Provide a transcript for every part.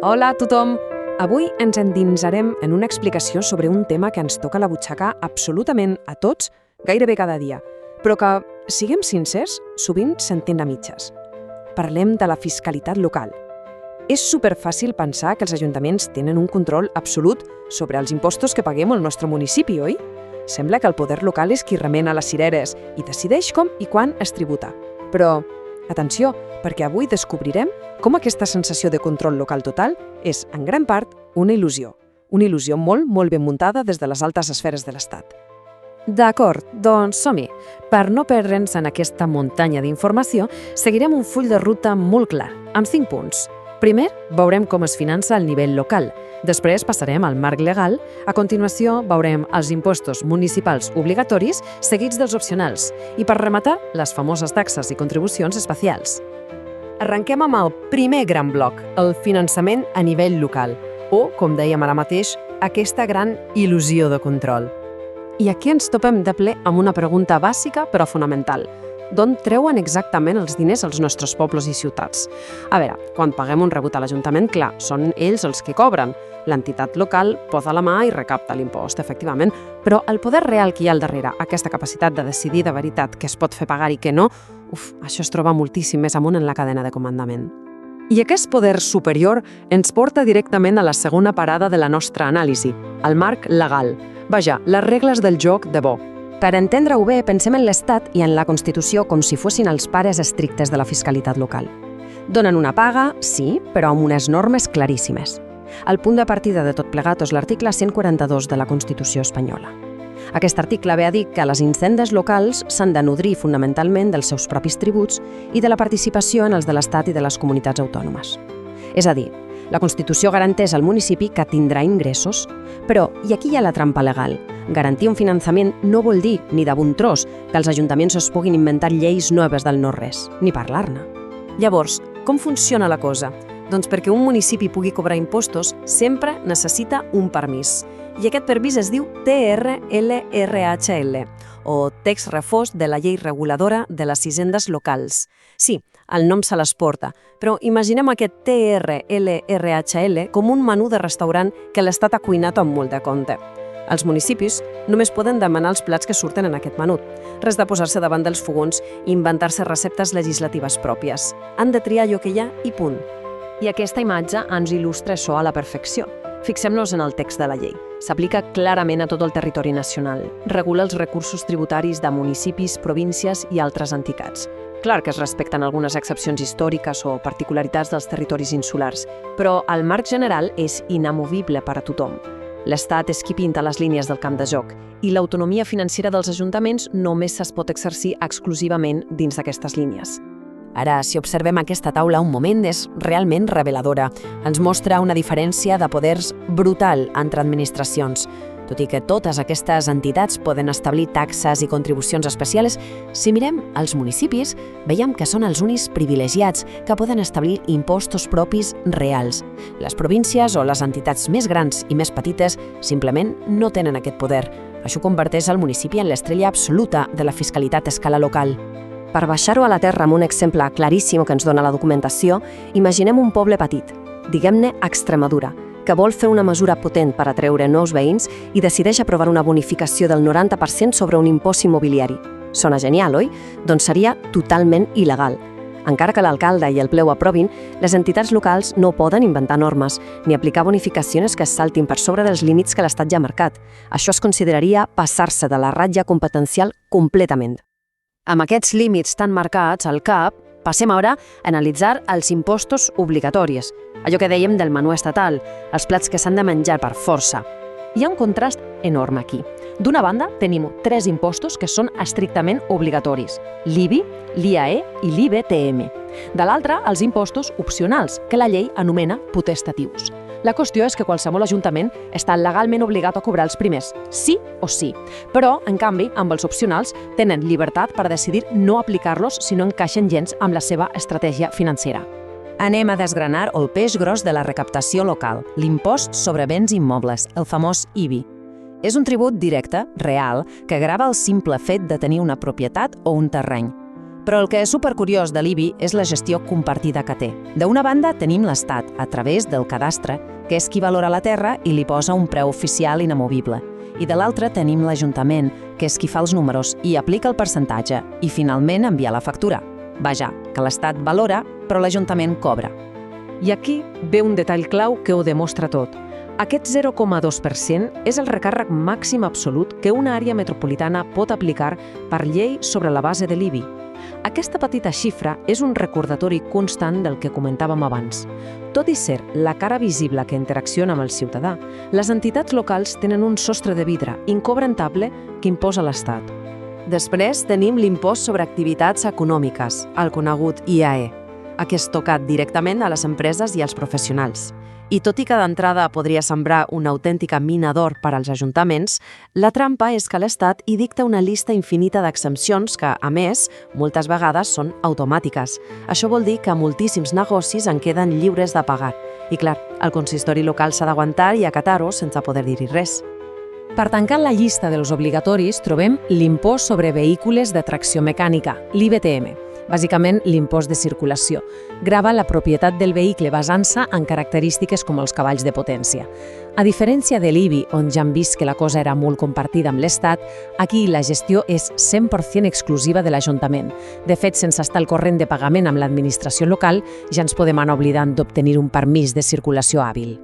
Hola a tothom! Avui ens endinsarem en una explicació sobre un tema que ens toca la butxaca absolutament a tots, gairebé cada dia, però que, siguem sincers, sovint s'entén a mitges. Parlem de la fiscalitat local. És superfàcil pensar que els ajuntaments tenen un control absolut sobre els impostos que paguem al nostre municipi, oi? Sembla que el poder local és qui remena les cireres i decideix com i quan es tributa. Però, atenció, perquè avui descobrirem com aquesta sensació de control local total és, en gran part, una il·lusió. Una il·lusió molt, molt ben muntada des de les altes esferes de l'Estat. D'acord, doncs som-hi. Per no perdre'ns en aquesta muntanya d'informació, seguirem un full de ruta molt clar, amb 5 punts. Primer, veurem com es finança al nivell local. Després passarem al marc legal. A continuació, veurem els impostos municipals obligatoris seguits dels opcionals. I per rematar, les famoses taxes i contribucions especials. Arrenquem amb el primer gran bloc, el finançament a nivell local, o, com dèiem ara mateix, aquesta gran il·lusió de control. I aquí ens topem de ple amb una pregunta bàsica però fonamental. D'on treuen exactament els diners als nostres pobles i ciutats? A veure, quan paguem un rebut a l'Ajuntament, clar, són ells els que cobren. L'entitat local posa la mà i recapta l'impost, efectivament, però el poder real que hi ha al darrere, aquesta capacitat de decidir de veritat què es pot fer pagar i què no, això es troba moltíssim més amunt en la cadena de comandament. I aquest poder superior ens porta directament a la segona parada de la nostra anàlisi, el marc legal. Vaja, les regles del joc de bo. Per entendre-ho bé, pensem en l'Estat i en la Constitució com si fossin els pares estrictes de la fiscalitat local. Donen una paga, sí, però amb unes normes claríssimes. El punt de partida de tot plegat és l'article 142 de la Constitució espanyola. Aquest article ve a dir que les hisendes locals s'han de nodrir fonamentalment dels seus propis tributs i de la participació en els de l'Estat i de les comunitats autònomes. És a dir, la Constitució garanteix al municipi que tindrà ingressos, però, i aquí hi ha la trampa legal, garantir un finançament no vol dir, ni de bon tros, que els ajuntaments es puguin inventar lleis noves del no-res, ni parlar-ne. Llavors, com funciona la cosa? Doncs perquè un municipi pugui cobrar impostos sempre necessita un permís. I aquest permís es diu TRLRHL, o text refós de la llei reguladora de les hisendes locals. Sí, el nom se les porta, però imaginem aquest TRLRHL com un menú de restaurant que l'Estat ha cuinat amb molt de compte. Els municipis només poden demanar els plats que surten en aquest menú. Res de posar-se davant dels fogons i inventar-se receptes legislatives pròpies. Han de triar allò que hi ha i punt. I aquesta imatge ens il·lustra això a la perfecció. Fixem-nos en el text de la llei. S'aplica clarament a tot el territori nacional. Regula els recursos tributaris de municipis, províncies i altres entitats. Clar que es respecten algunes excepcions històriques o particularitats dels territoris insulars, però el marc general és inamovible per a tothom. L'Estat és qui pinta les línies del camp de joc i l'autonomia financera dels ajuntaments només es pot exercir exclusivament dins d'aquestes línies. Ara, si observem aquesta taula un moment, és realment reveladora. Ens mostra una diferència de poders brutal entre administracions. Tot i que totes aquestes entitats poden establir taxes i contribucions especials, si mirem els municipis, veiem que són els únics privilegiats que poden establir impostos propis reals. Les províncies o les entitats més grans i més petites simplement no tenen aquest poder. Això converteix el municipi en l'estrella absoluta de la fiscalitat a escala local. Per baixar-ho a la terra amb un exemple claríssim que ens dona la documentació, imaginem un poble petit, diguem-ne Extremadura, que vol fer una mesura potent per atreure nous veïns i decideix aprovar una bonificació del 90% sobre un impost immobiliari. Sona genial, oi? Doncs seria totalment il·legal. Encara que l'alcalde i el ple ho aprovin, les entitats locals no poden inventar normes ni aplicar bonificacions que es saltin per sobre dels límits que l'Estat ja ha marcat. Això es consideraria passar-se de la ratlla competencial completament. Amb aquests límits tan marcats al cap, passem ara a analitzar els impostos obligatoris, allò que dèiem del menú estatal, els plats que s'han de menjar per força. Hi ha un contrast enorme aquí. D'una banda, tenim 3 impostos que són estrictament obligatoris, l'IBI, l'IAE i l'IBTM. De l'altra, els impostos opcionals, que la llei anomena potestatius. La qüestió és que qualsevol ajuntament està legalment obligat a cobrar els primers, sí o sí. Però, en canvi, amb els opcionals tenen llibertat per decidir no aplicar-los si no encaixen gens amb la seva estratègia financera. Anem a desgranar el peix gros de la recaptació local, l'impost sobre béns immobles, el famós IBI. És un tribut directe, real, que grava el simple fet de tenir una propietat o un terreny. Però el que és supercuriós de l'IBI és la gestió compartida que té. D'una banda, tenim l'Estat, a través del cadastre, que és qui valora la terra i li posa un preu oficial inamovible. I de l'altra tenim l'Ajuntament, que és qui fa els números i aplica el percentatge i finalment envia la factura. Vaja, que l'Estat valora, però l'Ajuntament cobra. I aquí ve un detall clau que ho demostra tot. Aquest 0,2% és el recàrrec màxim absolut que una àrea metropolitana pot aplicar per llei sobre la base de l'IBI. Aquesta petita xifra és un recordatori constant del que comentàvem abans. Tot i ser la cara visible que interacciona amb el ciutadà, les entitats locals tenen un sostre de vidre incobrantable que imposa l'Estat. Després tenim l'impost sobre activitats econòmiques, el conegut IAE, aquest tocat directament a les empreses i als professionals. I tot i que d'entrada podria semblar una autèntica mina d'or per als ajuntaments, la trampa és que l'Estat hi dicta una llista infinita d'exempcions que, a més, moltes vegades són automàtiques. Això vol dir que moltíssims negocis en queden lliures de pagar. I clar, el consistori local s'ha d'aguantar i acatar-ho sense poder dir-hi res. Per tancar la llista dels obligatoris trobem l'impost sobre vehicles de tracció mecànica, l'IVTM. Bàsicament, l'impost de circulació. Grava la propietat del vehicle basant-se en característiques com els cavalls de potència. A diferència de l'IBI, on ja hem vist que la cosa era molt compartida amb l'Estat, aquí la gestió és 100% exclusiva de l'Ajuntament. De fet, sense estar al corrent de pagament amb l'administració local, ja ens podem anar oblidant d'obtenir un permís de circulació hàbil.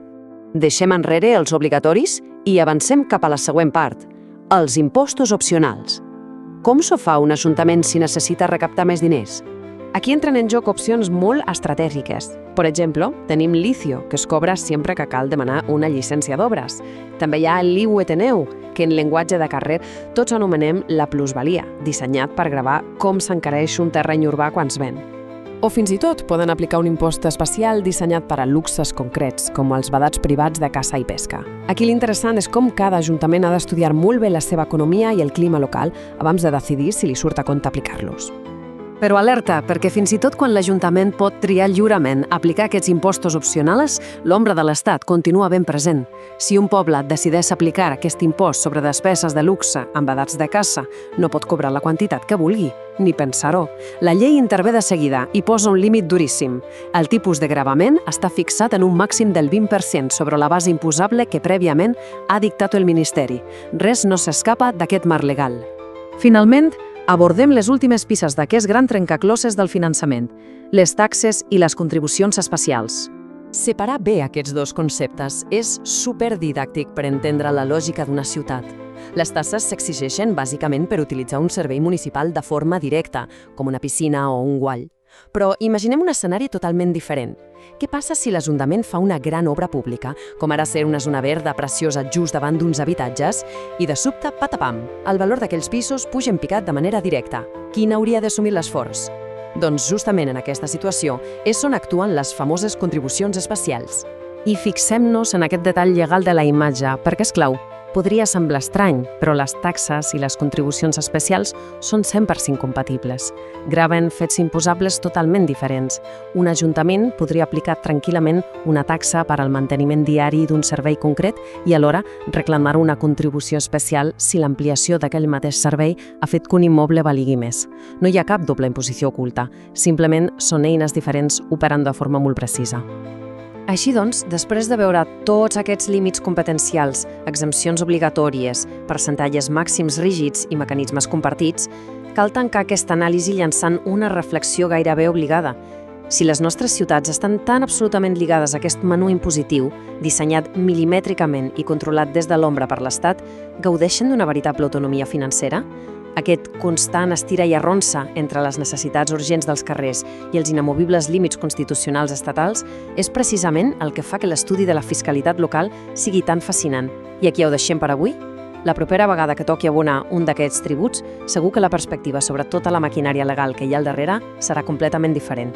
Deixem enrere els obligatoris i avancem cap a la següent part, els impostos opcionals. Com s'ho fa un ajuntament si necessita recaptar més diners? Aquí entren en joc opcions molt estratègiques. Per exemple, tenim l'ICIO, que es cobra sempre que cal demanar una llicència d'obres. També hi ha l'IUETNEU, que en llenguatge de carrer tots anomenem la plusvalia, dissenyat per gravar com s'encareix un terreny urbà quan es ven. O fins i tot poden aplicar un impost especial dissenyat per a luxes concrets, com els vedats privats de caça i pesca. Aquí l'interessant és com cada ajuntament ha d'estudiar molt bé la seva economia i el clima local abans de decidir si li surt a compte aplicar-los. Però alerta, perquè fins i tot quan l'Ajuntament pot triar lliurement aplicar aquests impostos opcionals, l'ombra de l'Estat continua ben present. Si un poble decideix aplicar aquest impost sobre despeses de luxe amb vedats de caça, no pot cobrar la quantitat que vulgui, ni pensar-ho. La llei intervé de seguida i posa un límit duríssim. El tipus de gravament està fixat en un màxim del 20% sobre la base imposable que prèviament ha dictat el Ministeri. Res no s'escapa d'aquest marc legal. Finalment, abordem les últimes peces d'aquest gran trencaclosses del finançament, les taxes i les contribucions especials. Separar bé aquests dos conceptes és superdidàctic per entendre la lògica d'una ciutat. Les taxes s'exigeixen bàsicament per utilitzar un servei municipal de forma directa, com una piscina o un guall. Però imaginem un escenari totalment diferent. Què passa si l'Ajuntament fa una gran obra pública, com ara ser una zona verda preciosa just davant d'uns habitatges, i de sobte, patapam, el valor d'aquells pisos puja en picat de manera directa? Qui n'hauria d'assumir l'esforç? Doncs justament en aquesta situació és on actuen les famoses contribucions especials. I fixem-nos en aquest detall legal de la imatge, perquè és clau. Podria semblar estrany, però les taxes i les contribucions especials són 100% compatibles. Graven fets imposables totalment diferents. Un ajuntament podria aplicar tranquil·lament una taxa per al manteniment diari d'un servei concret i alhora reclamar una contribució especial si l'ampliació d'aquell mateix servei ha fet que un immoble valigui més. No hi ha cap doble imposició oculta, simplement són eines diferents operant de forma molt precisa. Així doncs, després de veure tots aquests límits competencials, exempcions obligatòries, percentatges màxims rígids i mecanismes compartits, cal tancar aquesta anàlisi llançant una reflexió gairebé obligada. Si les nostres ciutats estan tan absolutament lligades a aquest menú impositiu, dissenyat milimètricament i controlat des de l'ombra per l'Estat, gaudeixen d'una veritable autonomia financera? Aquest constant estira i arronsa entre les necessitats urgents dels carrers i els inamovibles límits constitucionals estatals és precisament el que fa que l'estudi de la fiscalitat local sigui tan fascinant. I aquí ho deixem per avui? La propera vegada que toqui abonar un d'aquests tributs, segur que la perspectiva sobre tota la maquinària legal que hi ha al darrere serà completament diferent.